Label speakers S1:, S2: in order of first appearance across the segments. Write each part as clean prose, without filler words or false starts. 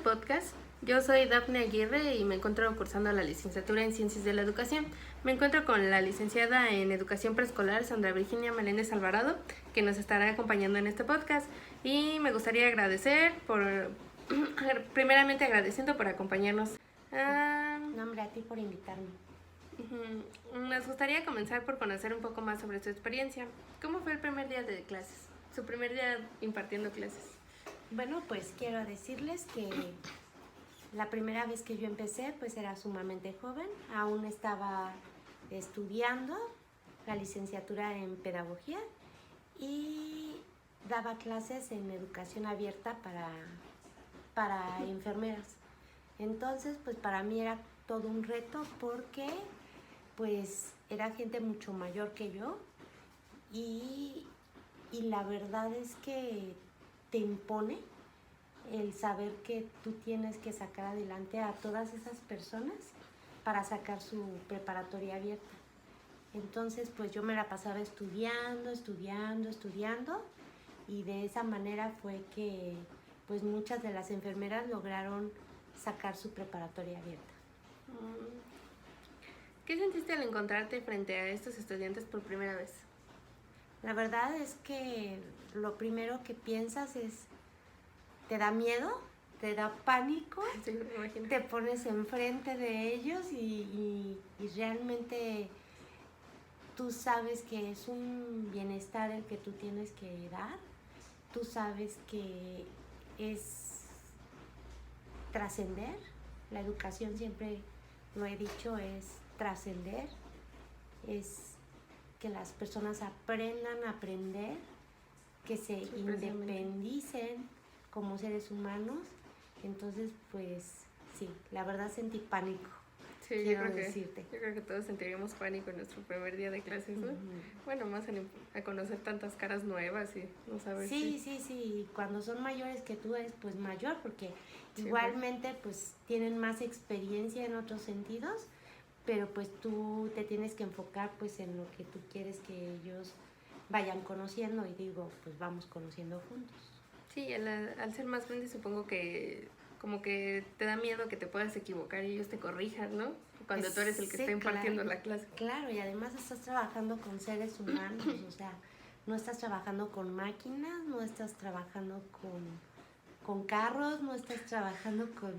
S1: podcast. Yo soy Dafne Aguirre y me encuentro cursando la licenciatura en Ciencias de la Educación. Me encuentro con la licenciada en Educación Preescolar, Sandra Virginia Meléndez Alvarado, que nos estará acompañando en este podcast. Y me gustaría agradecer primeramente agradeciendo por acompañarnos.
S2: Nombre a ti por invitarme.
S1: Nos gustaría comenzar por conocer un poco más sobre su experiencia. ¿Cómo fue el primer día de clases? Su primer día impartiendo clases.
S2: Bueno, pues quiero decirles que la primera vez que yo empecé, pues era sumamente joven. Aún estaba estudiando la licenciatura en Pedagogía y daba clases en educación abierta para enfermeras. Entonces, pues para mí era todo un reto porque pues era gente mucho mayor que yo y la verdad es que te impone el saber que tú tienes que sacar adelante a todas esas personas para sacar su preparatoria abierta. Entonces, pues yo me la pasaba estudiando y de esa manera fue que pues muchas de las enfermeras lograron sacar su preparatoria abierta.
S1: ¿Qué sentiste al encontrarte frente a estos estudiantes por primera vez?
S2: La verdad es que lo primero que piensas es, te da miedo, te da pánico,
S1: sí, me imagino.
S2: Te pones enfrente de ellos y realmente tú sabes que es un bienestar el que tú tienes que dar, tú sabes que es trascender, la educación siempre lo he dicho, es trascender, es que las personas aprendan a aprender, que se independicen como seres humanos. Entonces, pues sí, la verdad sentí pánico.
S1: Sí, yo creo que todos sentiríamos pánico en nuestro primer día de clases, ¿no? Bueno, más a conocer tantas caras nuevas y no saber
S2: Sí, cuando son mayores que tú eres pues mayor, porque igualmente pues tienen más experiencia en otros sentidos, pero pues tú te tienes que enfocar pues en lo que tú quieres que ellos vayan conociendo y digo, pues vamos conociendo juntos.
S1: Sí, al ser más grande supongo que como que te da miedo que te puedas equivocar y ellos te corrijan, ¿no? Cuando tú eres el que está impartiendo la clase.
S2: Claro, y además estás trabajando con seres humanos, o sea, no estás trabajando con máquinas, no estás trabajando con carros, no estás trabajando con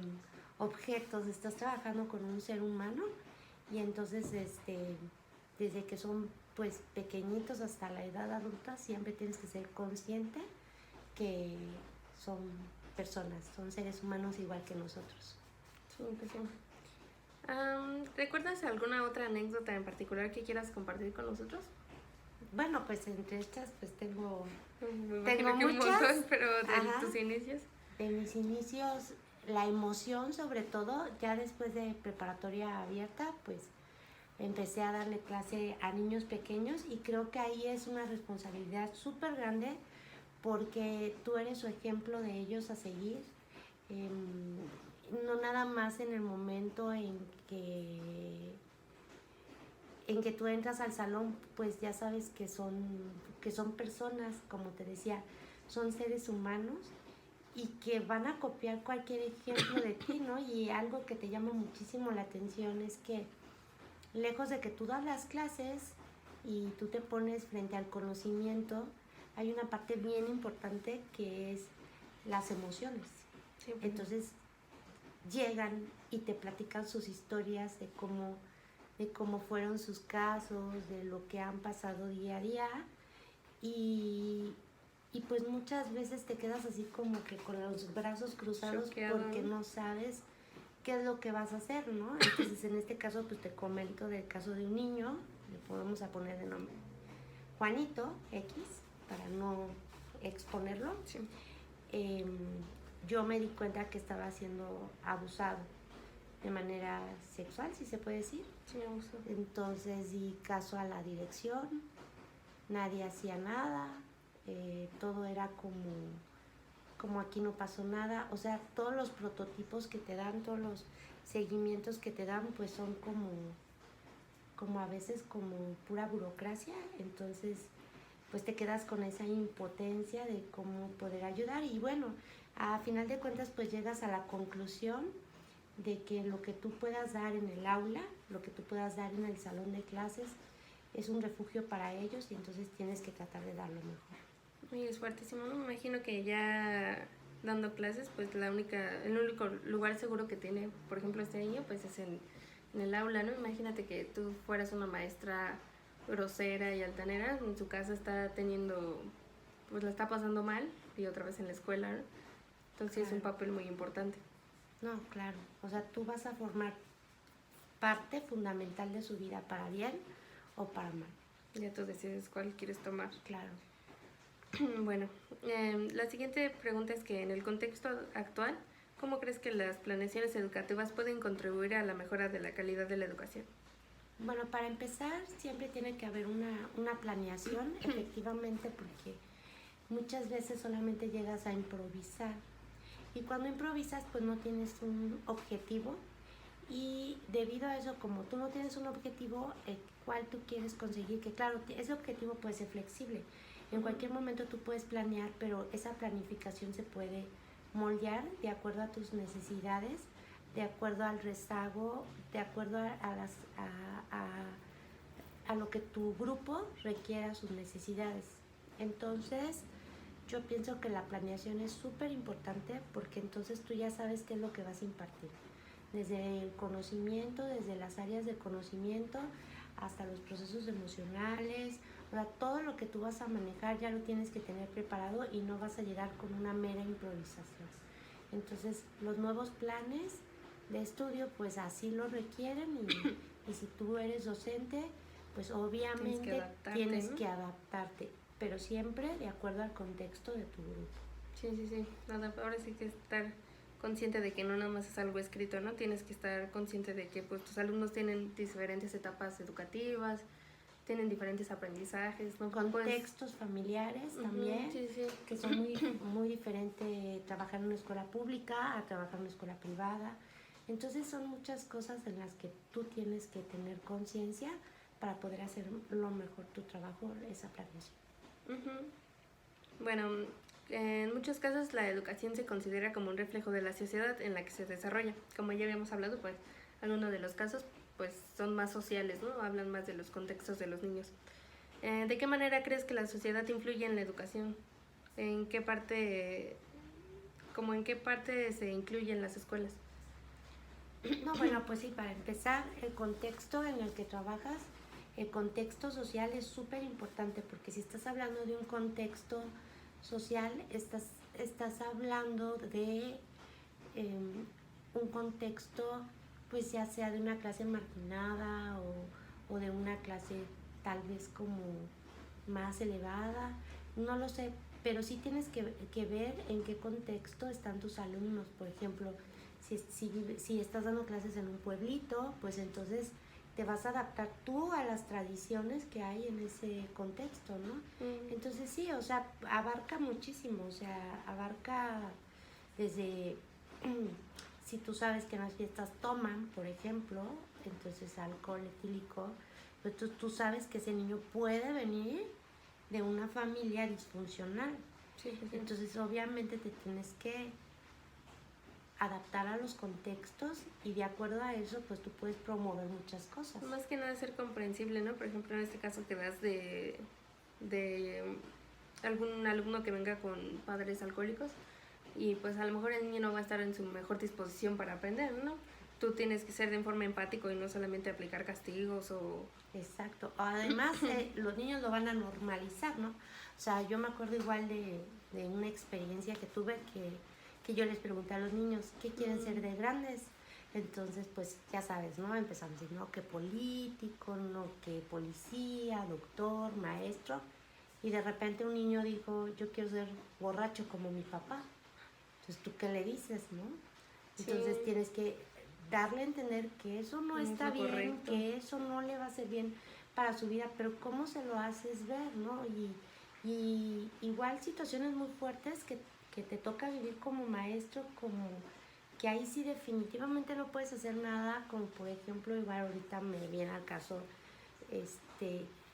S2: objetos, estás trabajando con un ser humano. Y entonces, desde que son pues pequeñitos hasta la edad adulta, siempre tienes que ser consciente que son personas, son seres humanos igual que nosotros.
S1: Sí, pues sí. ¿Recuerdas alguna otra anécdota en particular que quieras compartir con nosotros?
S2: Bueno, pues entre estas pues tengo
S1: muchas, un montón, pero de tus inicios.
S2: De mis inicios, la emoción sobre todo, ya después de preparatoria abierta, pues empecé a darle clase a niños pequeños y creo que ahí es una responsabilidad súper grande porque tú eres su ejemplo de ellos a seguir, no nada más en el momento en que tú entras al salón, pues ya sabes que son personas, como te decía, son seres humanos y que van a copiar cualquier ejemplo de ti, ¿no? Y algo que te llama muchísimo la atención es que lejos de que tú das las clases y tú te pones frente al conocimiento, hay una parte bien importante que es las emociones. Sí, pues. Entonces llegan y te platican sus historias de cómo fueron sus casos, de lo que han pasado día a día y pues muchas veces te quedas así como que con los brazos cruzados porque no sabes qué es lo que vas a hacer, ¿no? Entonces en este caso pues te comento del caso de un niño, le podemos a poner de nombre Juanito X para no exponerlo. Sí. Yo me di cuenta que estaba siendo abusado de manera sexual, si se puede decir.
S1: Sí, abuso.
S2: Entonces di caso a la dirección, nadie hacía nada, todo era como aquí no pasó nada, o sea, todos los prototipos que te dan, todos los seguimientos que te dan, pues son como a veces como pura burocracia. Entonces pues te quedas con esa impotencia de cómo poder ayudar. Y bueno, a final de cuentas pues llegas a la conclusión de que lo que tú puedas dar en el aula, lo que tú puedas dar en el salón de clases, es un refugio para ellos y entonces tienes que tratar de dar lo mejor.
S1: Y es fuertísimo, ¿no? Me imagino que ya dando clases, pues el único lugar seguro que tiene, por ejemplo, este niño, pues es en el aula, ¿no? Imagínate que tú fueras una maestra grosera y altanera, en su casa está teniendo, pues la está pasando mal, y otra vez en la escuela, ¿no? Entonces
S2: Claro.
S1: es un papel muy importante.
S2: No, claro. O sea, tú vas a formar parte fundamental de su vida para bien o para mal.
S1: Ya tú decides cuál quieres tomar.
S2: Claro.
S1: Bueno, la siguiente pregunta es que en el contexto actual, ¿cómo crees que las planeaciones educativas pueden contribuir a la mejora de la calidad de la educación?
S2: Bueno, para empezar, siempre tiene que haber una planeación, efectivamente, porque muchas veces solamente llegas a improvisar. Y cuando improvisas, pues no tienes un objetivo. Y debido a eso, como tú no tienes un objetivo, el cual tú quieres conseguir, que claro, ese objetivo puede ser flexible. En cualquier momento tú puedes planear, pero esa planificación se puede moldear de acuerdo a tus necesidades, de acuerdo al rezago, de acuerdo a lo que tu grupo requiera sus necesidades. Entonces, yo pienso que la planeación es súper importante porque entonces tú ya sabes qué es lo que vas a impartir. Desde el conocimiento, desde las áreas de conocimiento hasta los procesos emocionales, o sea, todo lo que tú vas a manejar ya lo tienes que tener preparado y no vas a llegar con una mera improvisación. Entonces, los nuevos planes de estudio, pues así lo requieren y si tú eres docente, pues obviamente tienes que adaptarte, pero siempre de acuerdo al contexto de tu grupo.
S1: Sí. Nada, ahora sí que estar consciente de que no nada más es algo escrito, ¿no? Tienes que estar consciente de que pues tus alumnos tienen diferentes etapas educativas, tienen diferentes aprendizajes, ¿no?
S2: Contextos familiares también,
S1: sí.
S2: que son muy diferentes trabajar en una escuela pública a trabajar en una escuela privada. Entonces son muchas cosas en las que tú tienes que tener conciencia para poder hacer lo mejor tu trabajo, esa planeación.
S1: Bueno, en muchos casos la educación se considera como un reflejo de la sociedad en la que se desarrolla. Como ya habíamos hablado, pues algunos de los casos pues son más sociales, ¿no? Hablan más de los contextos de los niños. ¿De qué manera crees que la sociedad influye en la educación? ¿En qué parte se incluye en las escuelas?
S2: No, bueno, pues sí, para empezar, el contexto en el que trabajas, el contexto social es súper importante porque si estás hablando de un contexto social, estás hablando de un contexto, pues ya sea de una clase marginada o de una clase tal vez como más elevada, no lo sé, pero sí tienes que ver en qué contexto están tus alumnos. Por ejemplo, si estás dando clases en un pueblito, pues entonces te vas a adaptar tú a las tradiciones que hay en ese contexto, ¿no? Entonces sí, o sea, abarca muchísimo, o sea, abarca desde si tú sabes que en las fiestas toman, por ejemplo, entonces alcohol etílico, pues tú sabes que ese niño puede venir de una familia disfuncional.
S1: Sí.
S2: Entonces obviamente te tienes que adaptar a los contextos y de acuerdo a eso pues tú puedes promover muchas cosas.
S1: Más que nada ser comprensible, ¿no? Por ejemplo, en este caso que das de algún alumno que venga con padres alcohólicos y pues a lo mejor el niño no va a estar en su mejor disposición para aprender, ¿no? Tú tienes que ser de forma empático y no solamente aplicar castigos o...
S2: Exacto. Además, los niños lo van a normalizar, ¿no? O sea, yo me acuerdo igual de una experiencia que tuve que yo les pregunté a los niños, ¿qué quieren ser de grandes? Entonces, pues ya sabes, ¿no? Empezamos a decir, no, que político, no, que policía, doctor, maestro. Y de repente un niño dijo, yo quiero ser borracho como mi papá. Entonces, ¿tú qué le dices, no? Entonces tienes que darle a entender que eso no está bien, correcto, que eso no le va a hacer bien para su vida, pero cómo se lo haces ver, ¿no? Y igual situaciones muy fuertes que te toca vivir como maestro, como que ahí sí definitivamente no puedes hacer nada, como por ejemplo, igual ahorita me viene al caso,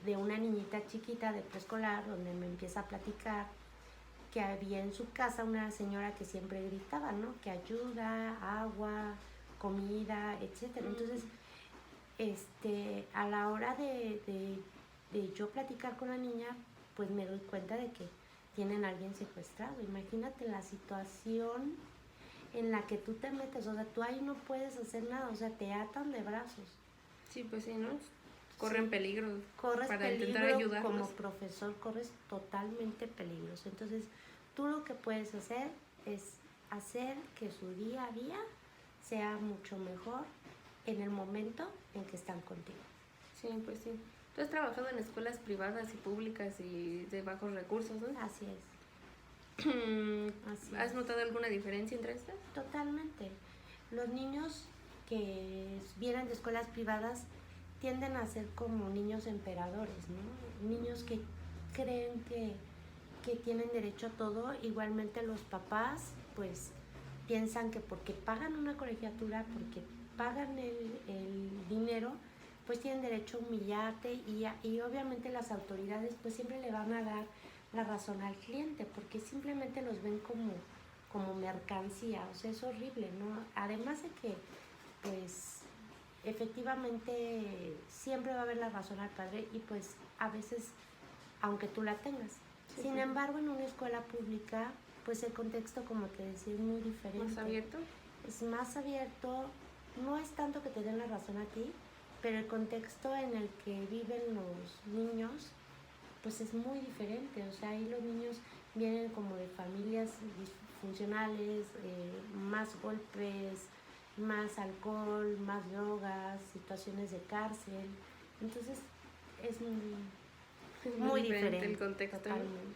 S2: de una niñita chiquita de preescolar donde me empieza a platicar que había en su casa una señora que siempre gritaba, ¿no? Que ayuda, agua, comida, etcétera. Entonces, a la hora de yo platicar con la niña, pues me doy cuenta de que tienen a alguien secuestrado. Imagínate la situación en la que tú te metes, o sea, tú ahí no puedes hacer nada, o sea, te atan de brazos.
S1: Sí, pues sí, ¿no? Corren peligro.
S2: Corres
S1: para
S2: peligro,
S1: intentar ayudarlos.
S2: como profesor corres totalmente peligros. Entonces, tú lo que puedes hacer es hacer que su día a día sea mucho mejor en el momento en que están contigo.
S1: Sí, pues sí. Tú has trabajado en escuelas privadas y públicas y de bajos recursos, ¿no?
S2: Así es. Así
S1: ¿Has
S2: es.
S1: notado alguna diferencia entre estas?
S2: Totalmente. Los niños que vienen de escuelas privadas tienden a ser como niños emperadores, ¿no? Niños que creen que tienen derecho a todo. Igualmente los papás, pues, piensan que porque pagan una colegiatura, porque pagan el dinero, pues tienen derecho a humillarte y obviamente las autoridades pues siempre le van a dar la razón al cliente porque simplemente los ven como mercancía, o sea, es horrible, ¿no? Además de que pues efectivamente siempre va a haber la razón al padre y pues a veces aunque tú la tengas.
S1: Sí,
S2: Sin
S1: sí.
S2: embargo, en una escuela pública pues el contexto, como te decía, es muy diferente.
S1: ¿Más abierto?
S2: Es más abierto, no es tanto que te den la razón a ti, pero el contexto en el que viven los niños pues es muy diferente. O sea, ahí los niños vienen como de familias disfuncionales, más golpes, más alcohol, más drogas, situaciones de cárcel. Entonces es muy diferente
S1: el contexto.
S2: totalmente.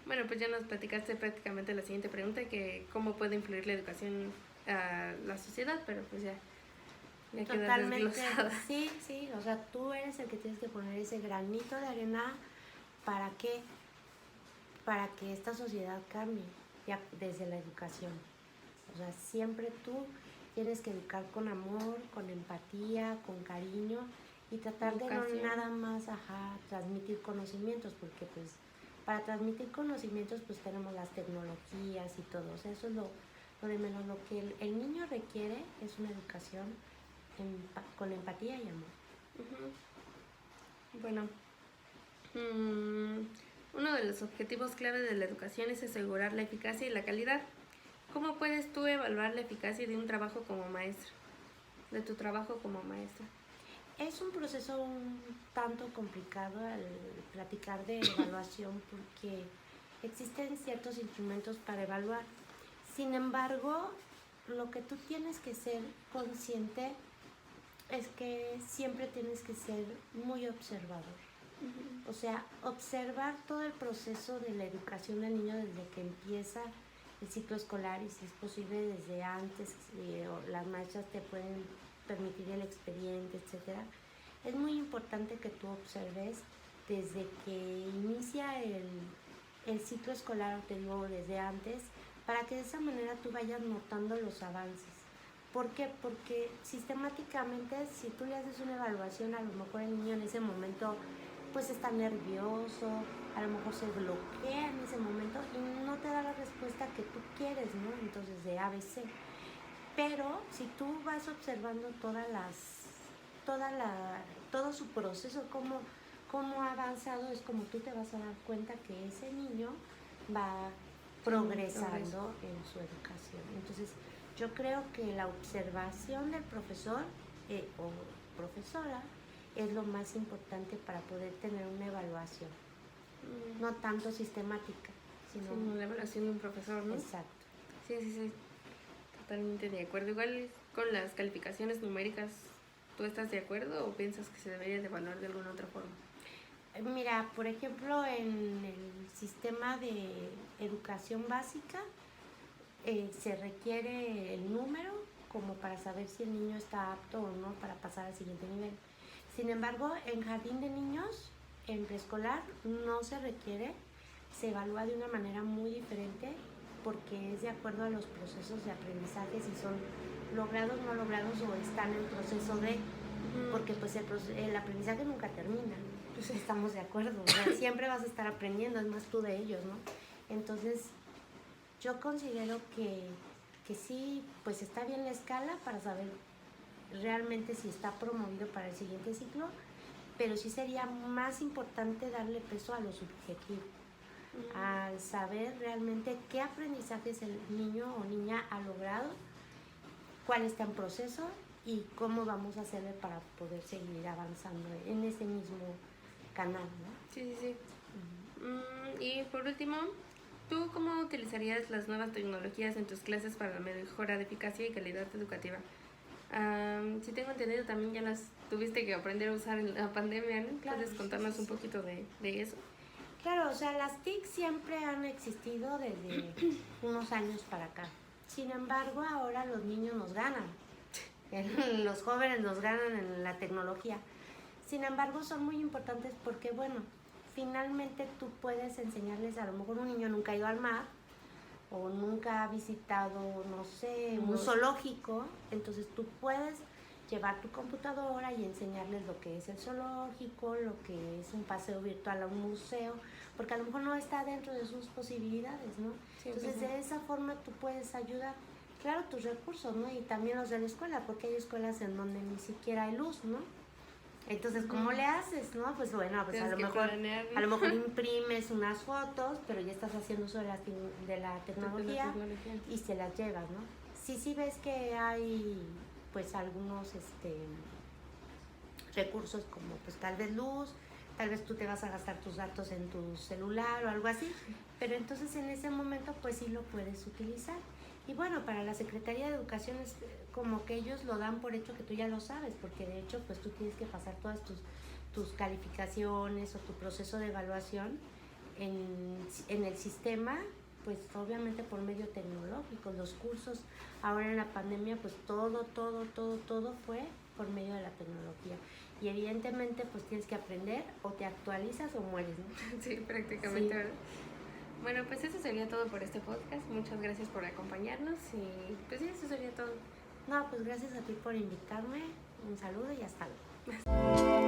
S1: Bueno, pues ya nos platicaste prácticamente la siguiente pregunta, que cómo puede influir la educación a la sociedad, pero pues ya queda
S2: Totalmente,
S1: desglosada.
S2: sí, o sea, tú eres el que tienes que poner ese granito de arena para que esta sociedad cambie ya desde la educación. O sea, siempre tú tienes que educar con amor, con empatía, con cariño y tratar de no nada más transmitir conocimientos, porque pues para transmitir conocimientos pues tenemos las tecnologías y todo. O sea, eso es lo de menos. Lo que el niño requiere es una educación con empatía y amor.
S1: Bueno, uno de los objetivos clave de la educación es asegurar la eficacia y la calidad. ¿Cómo puedes tú evaluar la eficacia de un trabajo como maestra? De tu trabajo como maestra.
S2: Es un proceso un tanto complicado al platicar de evaluación porque existen ciertos instrumentos para evaluar. Sin embargo, lo que tú tienes que ser consciente es que siempre tienes que ser muy observador. O sea, observar todo el proceso de la educación del niño desde que empieza el ciclo escolar y si es posible desde antes, las maestras te pueden permitir el expediente, etcétera. Es muy importante que tú observes desde que inicia el ciclo escolar, te digo, desde antes, para que de esa manera tú vayas notando los avances. ¿Por qué? Porque sistemáticamente si tú le haces una evaluación, a lo mejor el niño en ese momento pues está nervioso, a lo mejor se bloquea en ese momento y no te da la respuesta que tú quieres, ¿no? Entonces de ABC. Pero si tú vas observando todo su proceso, cómo ha avanzado, es como tú te vas a dar cuenta que ese niño va progresando en su educación. Entonces, yo creo que la observación del profesor o profesora es lo más importante para poder tener una evaluación. No tanto sistemática, sino
S1: la evaluación de un profesor, ¿no?
S2: Exacto.
S1: Sí. Totalmente de acuerdo. Igual con las calificaciones numéricas, ¿tú estás de acuerdo o piensas que se debería de evaluar de alguna otra forma?
S2: Mira, por ejemplo, en el sistema de educación básica se requiere el número como para saber si el niño está apto o no para pasar al siguiente nivel. Sin embargo, en jardín de niños, en preescolar, no se requiere, se evalúa de una manera muy diferente porque es de acuerdo a los procesos de aprendizaje, si son logrados, no logrados o están en proceso de... porque pues el aprendizaje nunca termina, pues estamos de acuerdo, o sea, siempre vas a estar aprendiendo, es más tú de ellos, ¿no? Entonces, yo considero que sí, pues está bien la escala para saber realmente si está promovido para el siguiente ciclo, pero sí sería más importante darle peso a lo subjetivo, al saber realmente qué aprendizajes el niño o niña ha logrado, cuál está en proceso y cómo vamos a hacerle para poder seguir avanzando en ese mismo canal, ¿no?
S1: Sí, sí, sí. Y por último, ¿tú cómo utilizarías las nuevas tecnologías en tus clases para la mejora de eficacia y calidad educativa? Si tengo entendido, también ya las tuviste que aprender a usar en la pandemia, ¿no?
S2: Claro,
S1: ¿Puedes contarnos un poquito de eso?
S2: Claro, o sea, las TIC siempre han existido desde unos años para acá. Sin embargo, ahora los niños nos ganan, los jóvenes nos ganan en la tecnología. Sin embargo, son muy importantes porque, bueno, finalmente tú puedes enseñarles, a lo mejor un niño nunca ha ido al mar o nunca ha visitado, no sé, un zoológico, entonces tú puedes llevar tu computadora y enseñarles lo que es el zoológico, lo que es un paseo virtual a un museo, porque a lo mejor no está dentro de sus posibilidades, ¿no? Sí, entonces, pues, de esa forma tú puedes ayudar, claro, tus recursos, ¿no? Y también los de la escuela, porque hay escuelas en donde ni siquiera hay luz, ¿no? Entonces, ¿cómo le haces, no? Pues bueno, pues a lo mejor imprimes unas fotos, pero ya estás haciendo uso de la tecnología y se las llevas, ¿no? Sí ves que hay, pues, algunos recursos como, pues, tal vez luz, tal vez tú te vas a gastar tus datos en tu celular o algo así, pero entonces en ese momento, pues, sí lo puedes utilizar. Y bueno, para la Secretaría de Educación es como que ellos lo dan por hecho que tú ya lo sabes, porque de hecho pues tú tienes que pasar todas tus calificaciones o tu proceso de evaluación en el sistema, pues obviamente por medio tecnológico. Los cursos ahora en la pandemia, pues todo fue por medio de la tecnología. Y evidentemente pues tienes que aprender, o te actualizas o mueres, ¿no?
S1: Sí, prácticamente, sí. ¿Verdad? Bueno, pues eso sería todo por este podcast. Muchas gracias por acompañarnos y pues sí, eso sería todo.
S2: No, pues gracias a ti por invitarme. Un saludo y hasta luego.